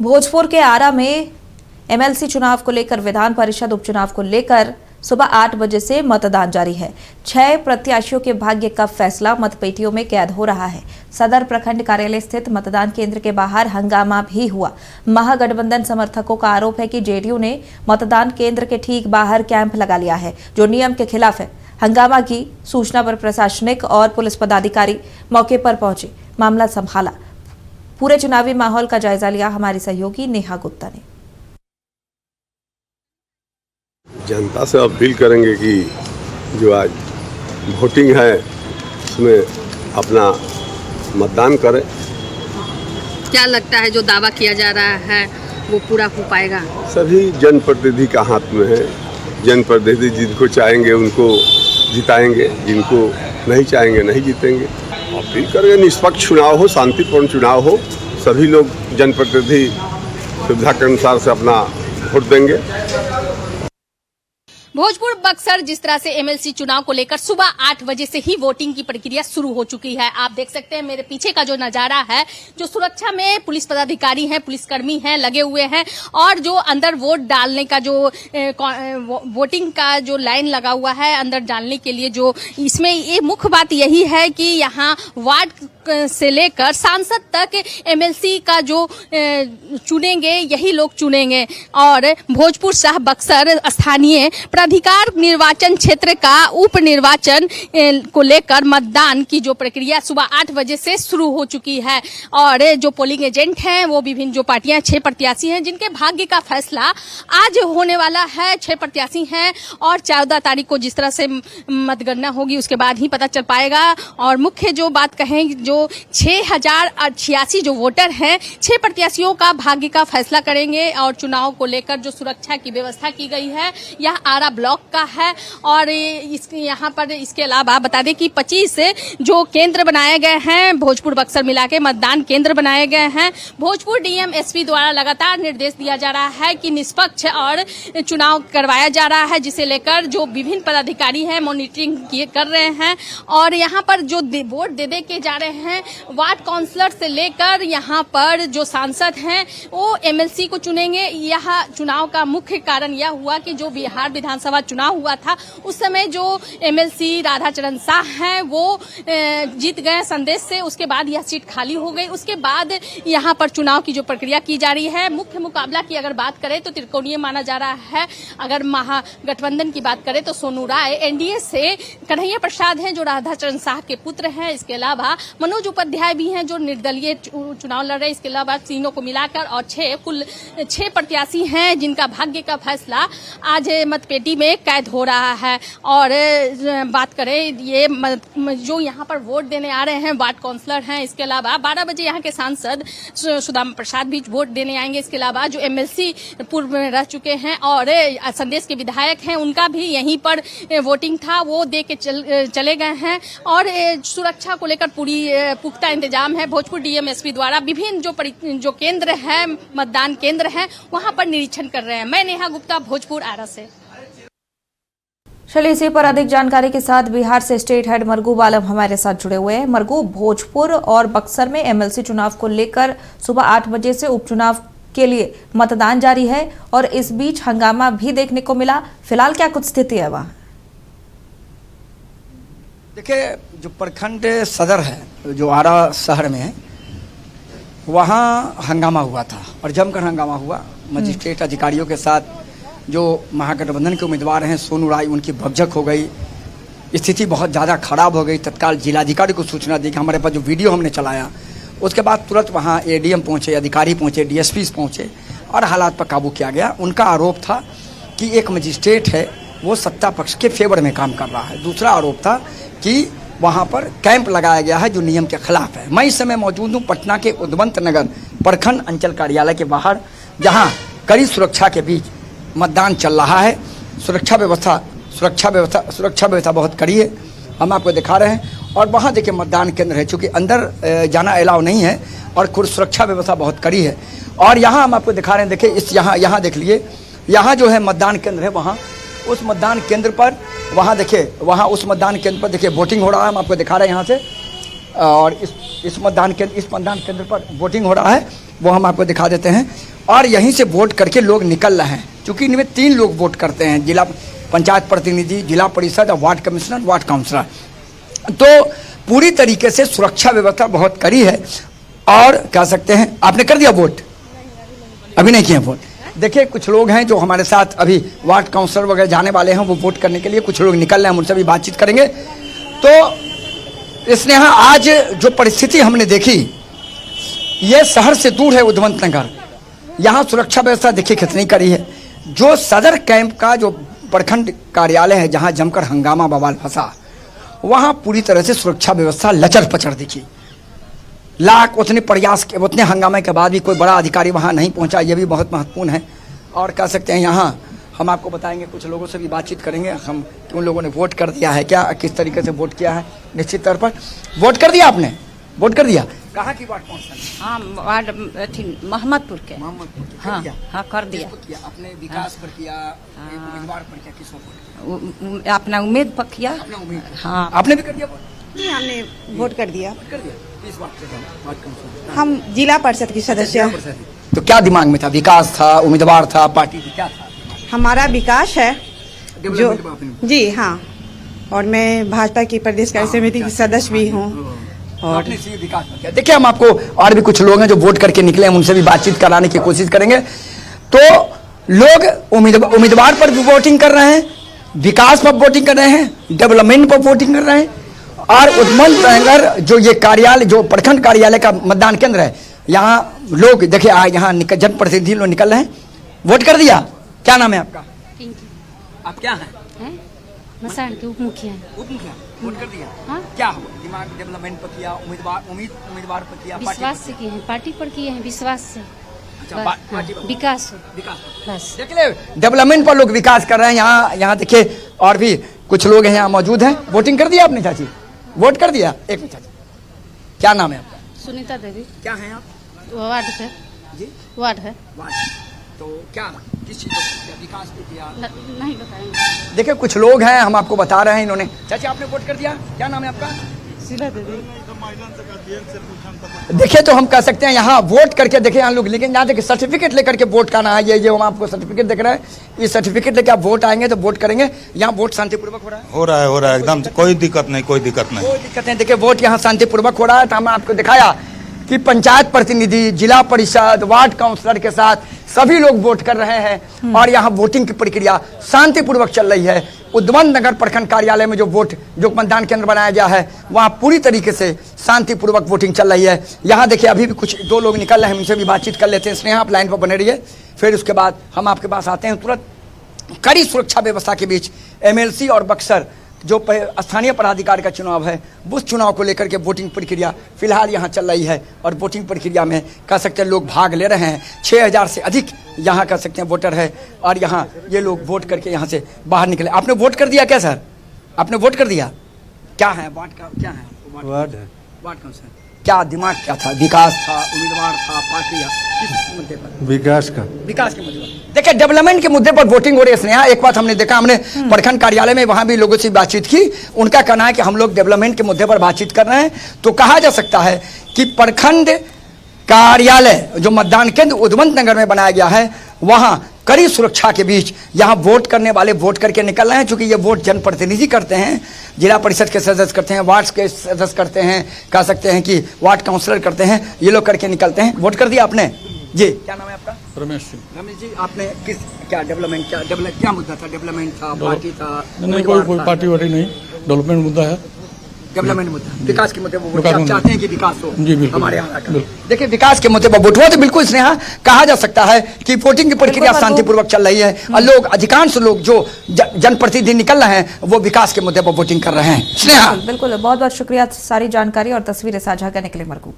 भोजपुर के आरा में एमएलसी चुनाव को लेकर विधान परिषद उपचुनाव को लेकर सुबह 8 बजे से मतदान जारी है। 6 प्रत्याशियों के भाग्य का फैसला मतपेटियों में कैद हो रहा है। सदर प्रखंड कार्यालय स्थित मतदान केंद्र के बाहर हंगामा भी हुआ। महागठबंधन समर्थकों का आरोप है कि जेडीयू ने मतदान केंद्र के ठीक बाहर कैंप लगा लिया है, जो नियम के खिलाफ है। हंगामा की सूचना पर प्रशासनिक और पुलिस पदाधिकारी मौके पर पहुंचे, मामला संभाला। पूरे चुनावी माहौल का जायजा लिया हमारी सहयोगी नेहा गुप्ता ने। जनता से अपील करेंगे कि जो आज वोटिंग है उसमें अपना मतदान करें। क्या लगता है जो दावा किया जा रहा है वो पूरा हो पाएगा? सभी जनप्रतिनिधि का हाथ में है। जनप्रतिनिधि जिनको चाहेंगे उनको जिताएंगे, जिनको नहीं चाहेंगे नहीं जीतेंगे। अपील करेंगे निष्पक्ष चुनाव हो, शांतिपूर्ण चुनाव हो। सभी लोग जनप्रतिनिधि सुविधा के अनुसार से अपना वोट देंगे। भोजपुर बक्सर जिस तरह से एमएलसी चुनाव को लेकर सुबह 8 बजे से ही वोटिंग की प्रक्रिया शुरू हो चुकी है। आप देख सकते हैं मेरे पीछे का जो नजारा है, जो सुरक्षा में पुलिस पदाधिकारी हैं, पुलिसकर्मी हैं, लगे हुए हैं और जो अंदर वोट डालने का जो वोटिंग का जो लाइन लगा हुआ है अंदर डालने के लिए, जो इसमें ये मुख्य बात यही है कि यहाँ वार्ड से लेकर सांसद तक एमएलसी का जो चुनेंगे यही लोग चुनेंगे। और भोजपुर शाह बक्सर स्थानीय प्राधिकार निर्वाचन क्षेत्र का उप निर्वाचन को लेकर मतदान की जो प्रक्रिया सुबह 8 बजे से शुरू हो चुकी है। और जो पोलिंग एजेंट हैं वो विभिन्न जो पार्टियां 6 प्रत्याशी हैं जिनके भाग्य का फैसला आज होने वाला है। 6 प्रत्याशी हैं और 14 तारीख को जिस तरह से मतगणना होगी उसके बाद ही पता चल पाएगा। और मुख्य जो बात कहें, जो 6086 जो वोटर हैं 6 प्रत्याशियों का भाग्य का फैसला करेंगे। और चुनाव को लेकर जो सुरक्षा की व्यवस्था की गई है यह आरा ब्लॉक का है। और यहाँ पर इसके अलावा बता दें कि 25 जो केंद्र बनाए गए हैं, भोजपुर बक्सर मिला के मतदान केंद्र बनाए गए हैं। भोजपुर डीएम एसपी द्वारा लगातार निर्देश दिया जा रहा है कि निष्पक्ष और चुनाव करवाया जा रहा है, जिसे लेकर जो विभिन्न पदाधिकारी हैं मॉनिटरिंग कर रहे हैं। और यहाँ पर जो वोट दे के जा रहे हैं, वार्ड काउंसलर से लेकर यहाँ पर जो सांसद हैं वो एमएलसी को चुनेंगे। यह चुनाव का मुख्य कारण यह हुआ कि जो बिहार विधानसभा चुनाव हुआ था उस समय जो एमएलसी राधाचरण शाह हैं वो जीत गए संदेश से। उसके बाद यह सीट खाली हो गई। उसके बाद यहाँ पर चुनाव की जो प्रक्रिया की जा रही है, मुख्य मुकाबला की अगर बात करें तो त्रिकोणीय माना जा रहा है। अगर महागठबंधन की बात करें तो सोनू राय एनडीए से, कन्हैया प्रसाद हैं जो राधाचरण शाह के पुत्र हैं, इसके अलावा मनोज उपाध्याय भी हैं जो निर्दलीय चुनाव लड़ रहे हैं। इसके अलावा तीनों को मिलाकर और कुल 6 प्रत्याशी हैं जिनका भाग्य का फैसला आज मतपेटी में कैद हो रहा है। और बात करें ये जो यहाँ पर वोट देने आ रहे हैं वार्ड काउंसलर हैं, इसके अलावा 12 बजे यहाँ के सांसद सुदामा प्रसाद भी वोट देने आएंगे। इसके अलावा जो एमएलसी पूर्व में रह चुके हैं और संदेश के विधायक हैं उनका भी यहीं पर वोटिंग था, वो दे के चले गए हैं। और सुरक्षा को लेकर पूरी पुख्ता इंतजाम है। भोजपुर डीएम एसपी द्वारा विभिन्न जो केंद्र है, मतदान केंद्र है, वहां पर निरीक्षण कर रहे हैं। मैं नेहा गुप्ता, भोजपुर आरा से। चलिए इसी पर अधिक जानकारी के साथ बिहार से स्टेट हेड मरगूब आलम हमारे साथ जुड़े हुए हैं। मरगूब, भोजपुर और बक्सर में एमएलसी चुनाव को लेकर सुबह 8 बजे से उपचुनाव के लिए मतदान जारी है और इस बीच हंगामा भी देखने को मिला। फिलहाल क्या कुछ स्थिति है वहाँ? देखिए, जो प्रखंड सदर है जो आरा शहर में है वहाँ हंगामा हुआ था और जमकर हंगामा हुआ। मजिस्ट्रेट अधिकारियों के साथ जो महागठबंधन के उम्मीदवार हैं सोनू राय, उनकी भगझक हो गई। स्थिति बहुत ज़्यादा खराब हो गई। तत्काल जिलाधिकारी को सूचना दी कि हमारे पास जो वीडियो हमने चलाया, उसके बाद तुरंत वहाँ एडीएम पहुँचे, अधिकारी पहुँचे, डीएसपी पहुँचे और हालात पर काबू किया गया। उनका आरोप था कि एक मजिस्ट्रेट है वो सत्ता पक्ष के फेवर में काम कर रहा है। दूसरा आरोप था कि वहाँ पर कैंप लगाया गया है जो नियम के खिलाफ है। मैं इस समय मौजूद हूँ पटना के उद्वंत नगर प्रखंड अंचल कार्यालय के बाहर, जहाँ कड़ी सुरक्षा के बीच मतदान चल रहा है। सुरक्षा व्यवस्था बहुत कड़ी है, हम आपको दिखा रहे हैं। और वहाँ देखिए मतदान केंद्र है, चूँकि अंदर जाना अलाउ नहीं है और सुरक्षा व्यवस्था बहुत कड़ी है। और यहाँ हम आपको दिखा रहे हैं, देखिए इस यहाँ देख लीजिए, यहाँ जो है मतदान केंद्र है, वहाँ उस मतदान केंद्र पर वहाँ देखिए, वहाँ उस मतदान केंद्र पर देखिए वोटिंग हो रहा है। हम आपको दिखा रहे हैं यहाँ से। और इस मतदान केंद्र पर वोटिंग हो रहा है। वो हम आपको दिखा देते हैं। और यहीं से वोट करके लोग निकल रहे हैं, क्योंकि इनमें 3 लोग वोट करते हैं, जिला पंचायत प्रतिनिधि, जिला परिषद और वार्ड कमिश्नर, वार्ड काउंसलर। तो पूरी तरीके से सुरक्षा व्यवस्था बहुत कड़ी है। और कह सकते हैं, आपने कर दिया वोट? अभी नहीं किया वोट। देखिए कुछ लोग हैं जो हमारे साथ अभी वार्ड काउंसलर वगैरह जाने वाले हैं, वो वोट करने के लिए कुछ लोग निकल रहे हैं, हम उनसे भी बातचीत करेंगे। तो इसने यहाँ आज जो परिस्थिति हमने देखी, ये शहर से दूर है उद्वंत नगर, यहाँ सुरक्षा व्यवस्था देखिए कितनी कड़ी है। जो सदर कैंप का जो प्रखंड कार्यालय है, जहाँ जमकर हंगामा बवाल फंसा, वहाँ पूरी तरह से सुरक्षा व्यवस्था लचर पचर दिखी। लाख उतने प्रयास के, उतने हंगामे के बाद भी कोई बड़ा अधिकारी वहाँ नहीं पहुँचा, ये भी बहुत महत्वपूर्ण है। और कह सकते हैं यहाँ हम आपको बताएंगे, कुछ लोगों से भी बातचीत करेंगे हम कि उन लोगों ने वोट कर दिया है क्या, किस तरीके से वोट किया है। निश्चित तौर पर वोट कर दिया आपने, वोट कर दिया। कहाँ की वार्ड काउंसलर? हाँ, वार्ड मोहम्मदपुर के। मोहम्मदपुर के। हाँ, कर दिया? हाँ कर दिया। किसको किया? अपने विकास पर किया, एक उम्मीदवार पर किया, किसको वोट? अपना उम्मीद पर किया। अपना उम्मीद। हाँ, आपने भी कर दिया वोट? जी, हमने वोट कर दिया। कर दिया। किस वार्ड से? Ward councillor. हम जिला परिषद की सदस्य। तो क्या दिमाग में था? विकास था, उम्मीदवार था, पार्टी थी, क्या था? हमारा विकास है जो, डेवलपमेंट आपने- जी हाँ, और मैं भाजपा की प्रदेश कार्य समिति की सदस्य भी हूँ। और आपने इसी विकास में किया। देखिए हम आपको, और भी कुछ लोग हैं जो वोट करके निकले, हम उनसे भी बातचीत कराने की कोशिश करेंगे। तो लोग उम्मीदवार पर भी वोटिंग कर रहे हैं, विकास पर वोटिंग कर रहे हैं, डेवलपमेंट पर वोटिंग कर रहे हैं। और उद्वंत नगर जो ये कार्यालय, जो प्रखंड कार्यालय का मतदान केंद्र है, यहाँ लोग देखिए यहाँ जनप्रतिनिधि लोग निकल रहे हैं। वोट कर दिया? क्या नाम है आपका? आप क्या हैं? मसान के उप मुखिया हैं। उप मुखिया। वोट कर दिया? हाँ। क्या हुआ? दिमाग डेवलपमेंट पर किया, उम्मीदवार पर किया, पार्टी विश्वास पर से किए हैं, पार्टी पर किए हैं, विश्वास से। अच्छा, बस, पार्टी हाँ, पर। विकास हो विकास पर। बस। देख ले, डेवलपमेंट पर लोग विकास कर रहे हैं। यहाँ देखिए और भी कुछ लोग हैं यहाँ मौजूद हैं। वोटिंग कर दिया आपने चाची? वोट कर दिया? एक मिनट चाची, क्या नाम है आपका? सुनीता देवी, क्या है आप? वार्ड है। जी, वार्ड है। वार्ड। तो क्या किस चीज को विकास पे किया? नहीं बताएंगे। देखिए कुछ लोग हैं, हम आपको बता रहे हैं। इन्होंने, चाची आपने वोट कर दिया? क्या नाम है आपका? शीला देवी। देखिए तो हम कह सकते हैं यहाँ वोट करके देखिए यहाँ लोग, लेकिन यहाँ देखिए सर्टिफिकेट लेकर के वोट का ना है। ये हम आपको सर्टिफिकेट देख रहे हैं, ये सर्टिफिकेट लेके आप वोट आएंगे तो वोट करेंगे। यहाँ वोट शांतिपूर्वक हो रहा है? हो रहा है एकदम, कोई दिक्कत नहीं, कोई दिक्कत नहीं। कोई दिक्कत नहीं। देखिए वोट यहाँ शांतिपूर्वक हो रहा है। तो हमने आपको दिखाया कि पंचायत प्रतिनिधि, जिला परिषद, वार्ड काउंसलर के साथ सभी लोग वोट कर रहे हैं। और यहाँ वोटिंग की प्रक्रिया शांतिपूर्वक चल रही है। उद्वंत नगर प्रखंड कार्यालय में जो मतदान केंद्र बनाया गया है, वहाँ पूरी तरीके से शांतिपूर्वक वोटिंग चल रही है। यहाँ देखिए अभी भी कुछ 2 लोग निकल रहे हैं, उनसे भी बातचीत कर लेते हैं। स्नेहा आप लाइन पर बने रहिए, फिर उसके बाद हम आपके पास आते हैं। तुरंत कड़ी सुरक्षा व्यवस्था के बीच एमएलसी और बक्सर जो स्थानीय पदाधिकारी का चुनाव है, उस चुनाव को लेकर के वोटिंग प्रक्रिया फिलहाल यहाँ चल रही है। और वोटिंग प्रक्रिया में कह सकते हैं लोग भाग ले रहे हैं। 6000 से अधिक यहाँ कह सकते हैं वोटर है। और यहाँ ये लोग वोट करके यहाँ से बाहर निकले। आपने वोट कर दिया क्या सर? आपने वोट कर दिया? क्या है वार्ड का? क्या है वार्ड है? Ward councillor. क्या दिमाग क्या था? विकास था, उम्मीदवार था, पार्टी? किस मुद्दे पर? विकास का। विकास के मुद्दे पर। देखिए डेवलपमेंट के मुद्दे पर वोटिंग हो रही है। स्नेहा एक बात हमने देखा, हमने प्रखंड कार्यालय में वहां भी लोगों से बातचीत की। उनका कहना है कि हम लोग डेवलपमेंट के मुद्दे पर बातचीत कर रहे हैं। तो कहा जा सकता है कि प्रखंड कार्यालय जो मतदान केंद्र उद्वंत नगर में बनाया गया है, वहां कड़ी सुरक्षा के बीच यहाँ वोट करने वाले वोट करके निकल रहे हैं। चूंकि ये वोट जनप्रतिनिधि करते हैं, जिला परिषद के सदस्य करते हैं, वार्ड के सदस्य करते हैं, कह सकते हैं कि वार्ड काउंसलर करते हैं, ये लोग करके निकलते हैं। वोट कर दिया आपने? जी, क्या नाम है आपका? रमेश सिंह। रमेश जी, आपने किस क्या डेवलपमेंट क्या मुद्दा था? डेवलपमेंट था, पार्टी था, नहीं, कोई पार्टी वार्टी नहीं, डेवलपमेंट मुद्दा है। डेवलपमेंट मुद्दा, विकास के मुद्दे पर वोट। विकास आप मुद्दा। चाहते हैं कि विकास हो जी, बिल्कुल, हमारे यहाँ का। बिल्कुल। देखिए विकास के मुद्दे पर वोट हुआ तो बिल्कुल स्नेहा कहा जा सकता है कि वोटिंग की प्रक्रिया बिल्कुल, शांतिपूर्वक चल रही है। और लोग, अधिकांश लोग जो जनप्रतिनिधि निकल रहे हैं, वो विकास के मुद्दे पर वोटिंग कर रहे हैं। स्नेहा बिल्कुल, बहुत बहुत शुक्रिया सारी जानकारी और तस्वीरें साझा करने के लिए मरकूब।